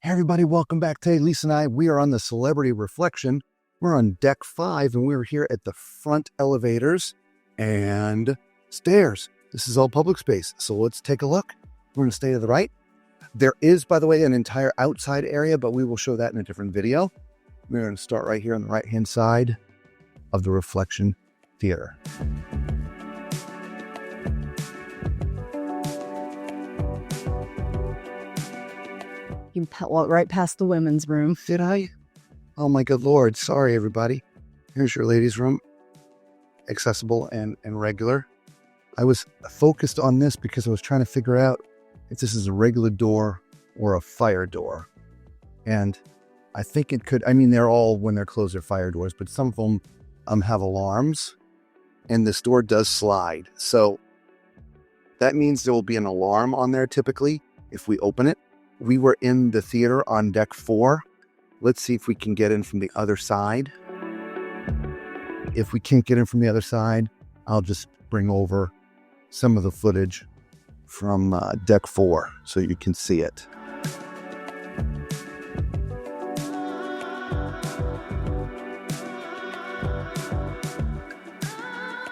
Hey everybody, welcome back. Today, Lisa and I, we are on the Celebrity Reflection. We're on deck 5 and we're here at the front elevators and stairs. This is all public space, so let's take a look. We're going to stay to the right. There is, by the way, an entire outside area, but we will show that in a different video. We're going to start right here on the right-hand side of the Reflection Theater. You walk right past the women's room. Did I? Oh my good Lord. Sorry, everybody. Here's your ladies' room. Accessible and regular. I was focused on this because I was trying to figure out if this is a regular door or a fire door. And I think it could, I mean, they're all, when they're closed, they're fire doors, but some of them have alarms. And this door does slide. So that means there will be an alarm on there typically if we open it. We were in the theater on deck 4. Let's see if we can get in from the other side. If we can't get in from the other side, I'll just bring over some of the footage from deck 4 so you can see it.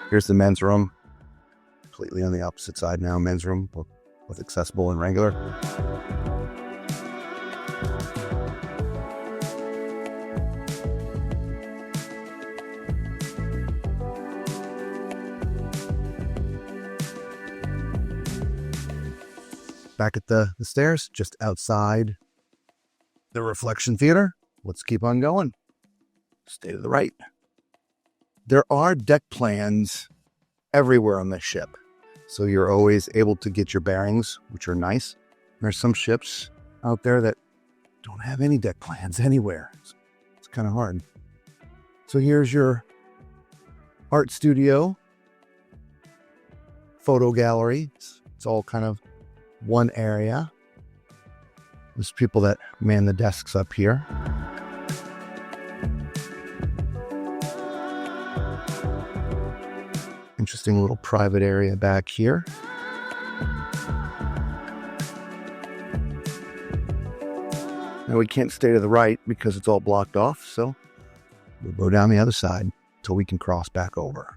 Here's the men's room. Completely on the opposite side now, men's room with accessible and regular. Back at the stairs, just outside the Reflection Theater. Let's keep on going. Stay to the right. There are deck plans everywhere on this ship, so you're always able to get your bearings, which are nice. There's some ships out there that don't have any deck plans anywhere. It's kind of hard. So here's your art studio, photo gallery. It's all kind of one area. There's people that man the desks up here. Interesting little private area back here. Now we can't stay to the right because it's all blocked off, so we'll go down the other side until we can cross back over.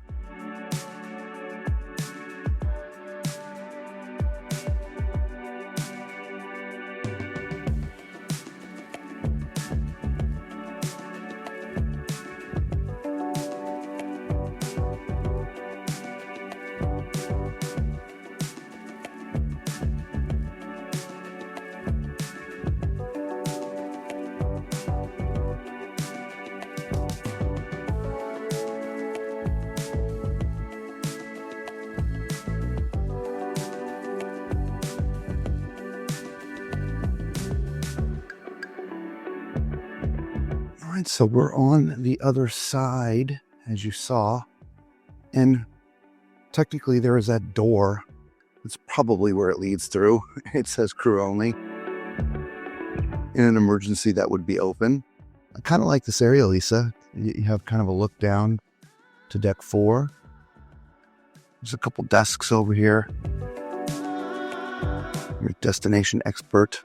So we're on the other side, as you saw, and technically there is that door. That's probably where it leads through. It says crew only. In an emergency, that would be open. I kind of like this area, Lisa. You have kind of a look down to deck 4. There's a couple desks over here. Your destination expert,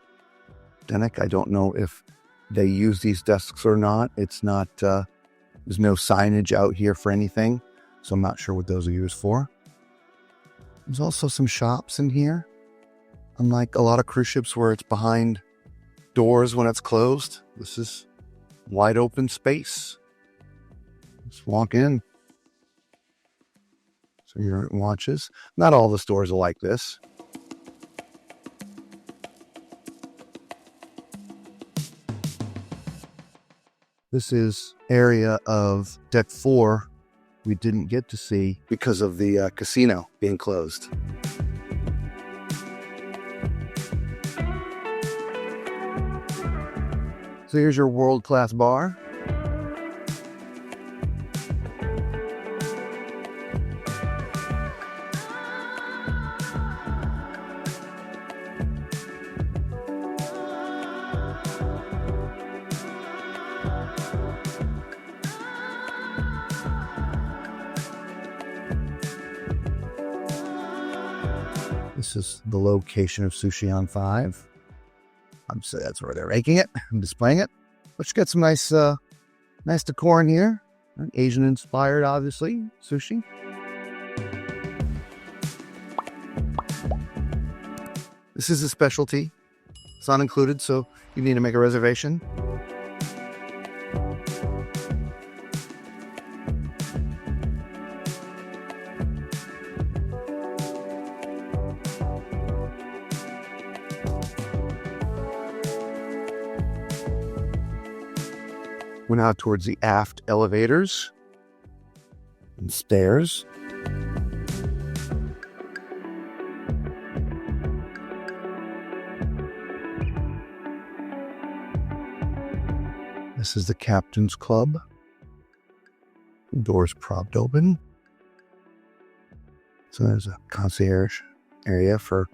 Denick. I don't know if they use these desks or not. It's not, there's no signage out here for anything, so I'm not sure what those are used for. There's also some shops in here. Unlike a lot of cruise ships where it's behind doors when it's closed, this is wide open space. Just walk in. So your watches. Not all the stores are like this. This is area of deck 4 we didn't get to see because of the casino being closed. So here's your world-class bar. This is the location of Sushi on 5. So that's where they're making it. I'm displaying it. Let's get some nice decor in here. Asian inspired, obviously. Sushi. This is a specialty. It's not included, so you need to make a reservation. We're now towards the aft elevators and stairs. This is the Captain's Club. Doors propped open. So there's a concierge area for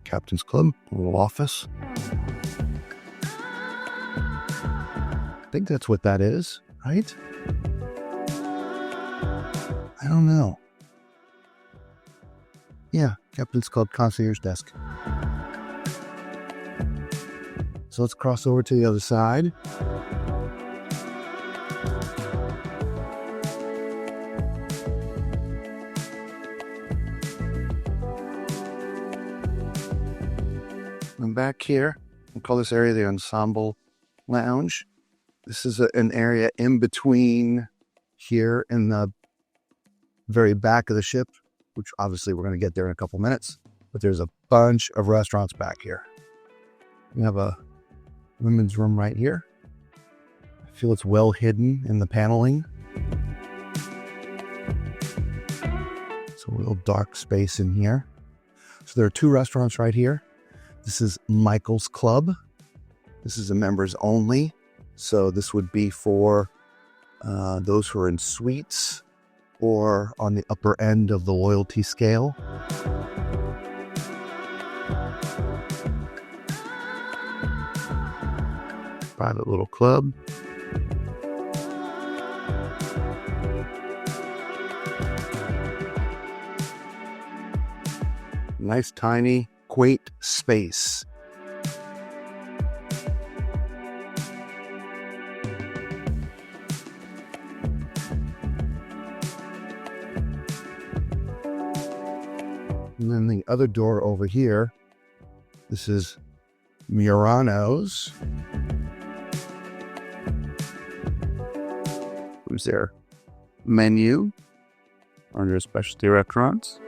Captain's Club, a little office. I think that's what that is, right? I don't know. Yeah, Captain's Club concierge desk. So let's cross over to the other side. And back here, we'll call this area the Ensemble Lounge. This is an area in between here in the very back of the ship, which obviously we're going to get there in a couple minutes. But there's a bunch of restaurants back here. We have a women's room right here. I feel it's well hidden in the paneling. It's a real dark space in here. So there are two restaurants right here. This is Michael's Club. This is a members only. So this would be for those who are in suites or on the upper end of the loyalty scale. Private little club. Nice, tiny, quaint space. And then the other door over here, this is Murano's. Who's their menu under specialty restaurants.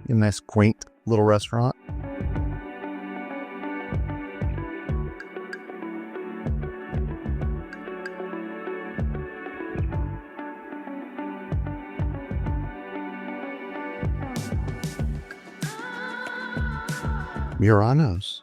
A nice quaint little restaurant. Murano's.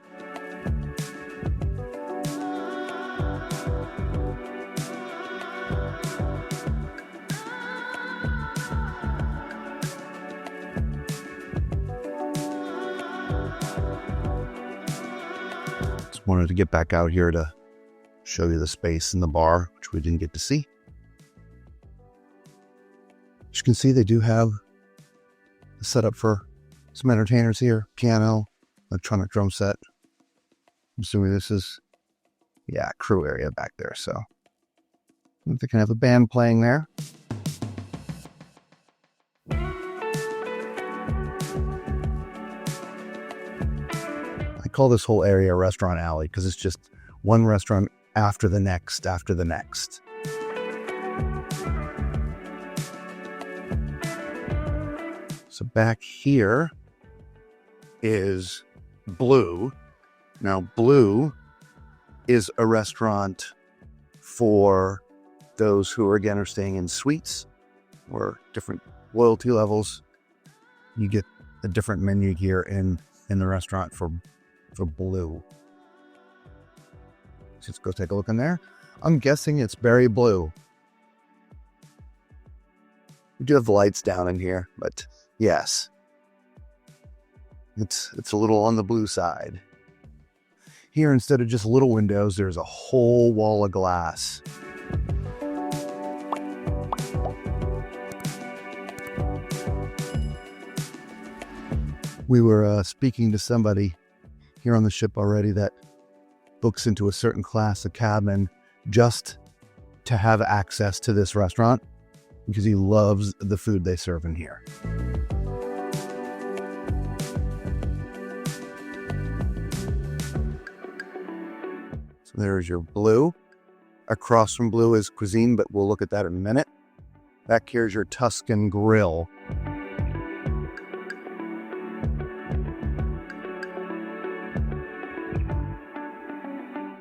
Wanted to get back out here to show you the space in the bar, which we didn't get to see. As you can see, they do have the setup for some entertainers here. Piano, electronic drum set. I'm assuming this is, yeah, crew area back there. So I think they can have a band playing there. I call this whole area a restaurant alley because it's just one restaurant after the next, after the next. So back here is Blu. Now, Blu is a restaurant for those who, again, are staying in suites or different loyalty levels. You get a different menu here in the restaurant for Blu. Let's go take a look in there. I'm guessing it's berry blue. We do have the lights down in here, but yes, it's a little on the blue side. Here, instead of just little windows, there's a whole wall of glass. We were speaking to somebody here on the ship already that books into a certain class of cabin just to have access to this restaurant because he loves the food they serve in here. So there's your Blu. Across from Blu is cuisine, but we'll look at that in a minute. Back here's your Tuscan Grille.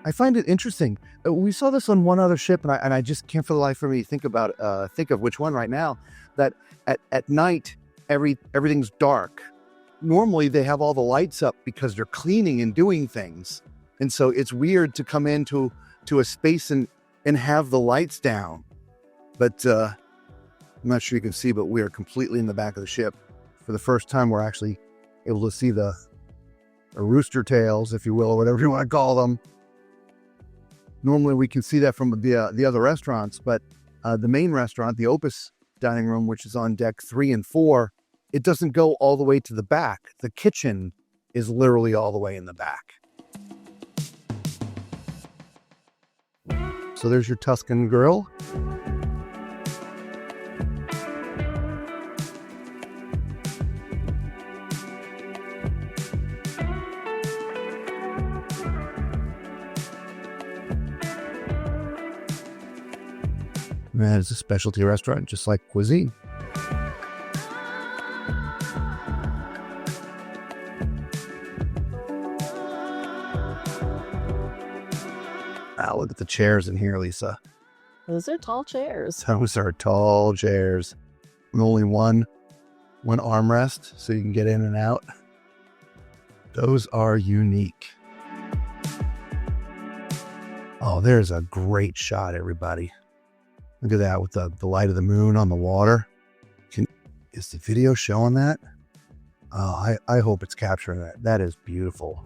I find it interesting. We saw this on one other ship, and I just can't for the life of me think of which one right now. That at night everything's dark. Normally they have all the lights up because they're cleaning and doing things, and so it's weird to come into a space and have the lights down. But I'm not sure you can see, but we are completely in the back of the ship. For the first time, we're actually able to see the rooster tails, if you will, or whatever you want to call them. Normally we can see that from the other restaurants, but the main restaurant, the Opus dining room, which is on deck 3 and 4, it doesn't go all the way to the back. The kitchen is literally all the way in the back. So there's your Tuscan Grille. That is a specialty restaurant, just like cuisine. Look at the chairs in here, Lisa. Those are tall chairs. Those are tall chairs. With only one armrest, so you can get in and out. Those are unique. Oh, there's a great shot, everybody. Look at that with the light of the moon on the water. Is the video showing that? Oh, I hope it's capturing that. That is beautiful.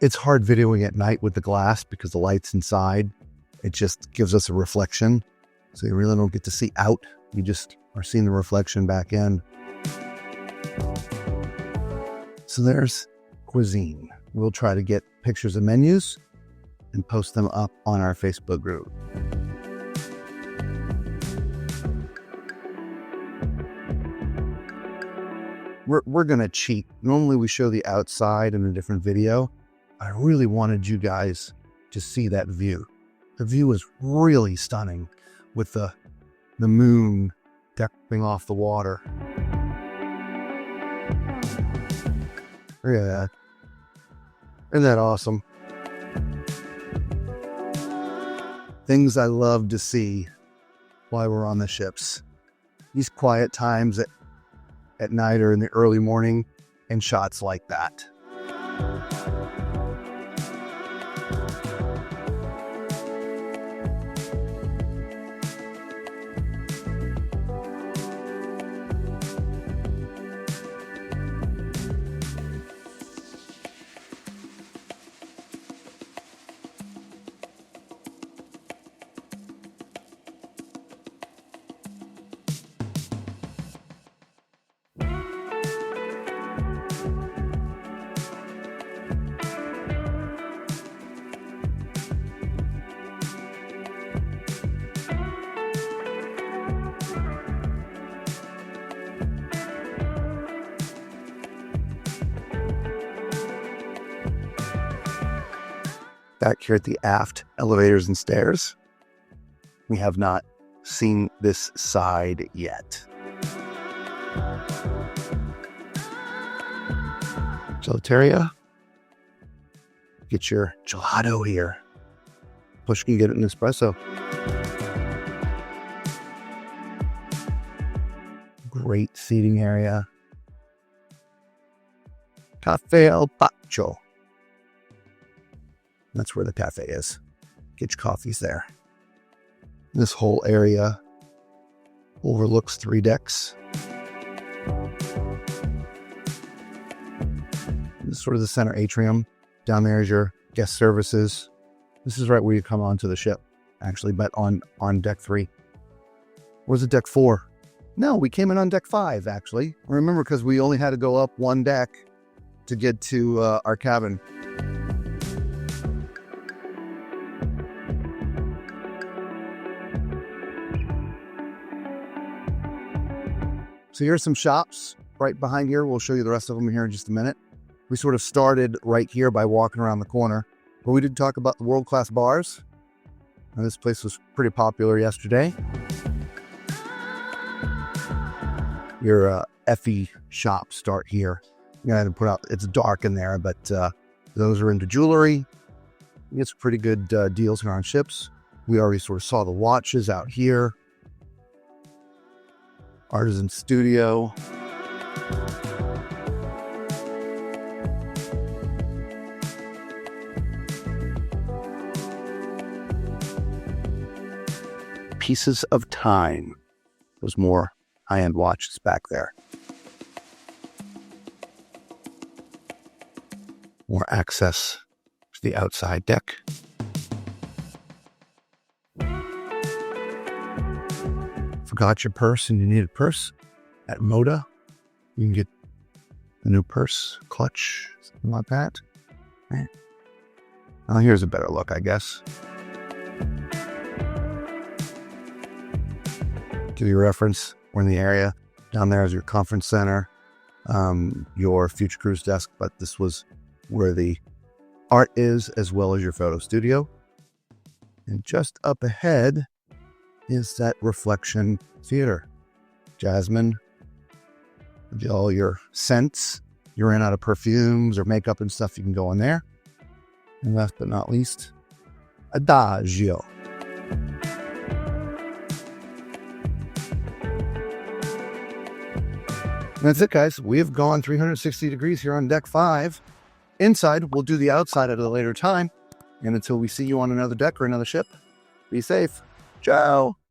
It's hard videoing at night with the glass because the light's inside. It just gives us a reflection. So you really don't get to see out. You just are seeing the reflection back in. So there's cuisine. We'll try to get pictures of menus and post them up on our Facebook group. We're gonna cheat. Normally we show the outside in a different video. I really wanted you guys to see that view. The view is really stunning with the moon deckling off the water. Look at that. Isn't that awesome? Things I love to see while we're on the ships. These quiet times at night or in the early morning, and shots like that. Back here at the aft elevators and stairs, we have not seen this side yet. Gelateria. Get your gelato here. Push can get an espresso. Great seating area. Cafe al Bacio. That's where the cafe is. Get your coffees there. This whole area overlooks 3 decks. This is sort of the center atrium. Down there is your guest services. This is right where you come onto the ship, actually, but on deck 3. Where's the deck 4? No, we came in on deck 5, actually. Remember, because we only had to go up one deck to get to our cabin. So here's some shops right behind here. We'll show you the rest of them here in just a minute. We sort of started right here by walking around the corner, but we did talk about the world-class bars. Now, this place was pretty popular yesterday. Your Effie shops start here. You gotta put out, it's dark in there, but those are into jewelry. You get some pretty good deals here on ships. We already sort of saw the watches out here. Artisan studio. Pieces of Time. Those more high-end watches back there. More access to the outside deck. Forgot your purse and you need a purse? At Moda, you can get a new purse, clutch, something like that. Well, here's a better look, I guess. Give you a reference, we're in the area. Down there is your conference center, your future cruise desk, but this was where the art is, as well as your photo studio. And just up ahead is that Reflection Theater. Jasmine, all your scents, you ran out of perfumes or makeup and stuff, you can go in there. And last but not least, Adagio. That's it, guys. We have gone 360 degrees here on deck 5. Inside, we'll do the outside at a later time. And until we see you on another deck or another ship, be safe. Ciao.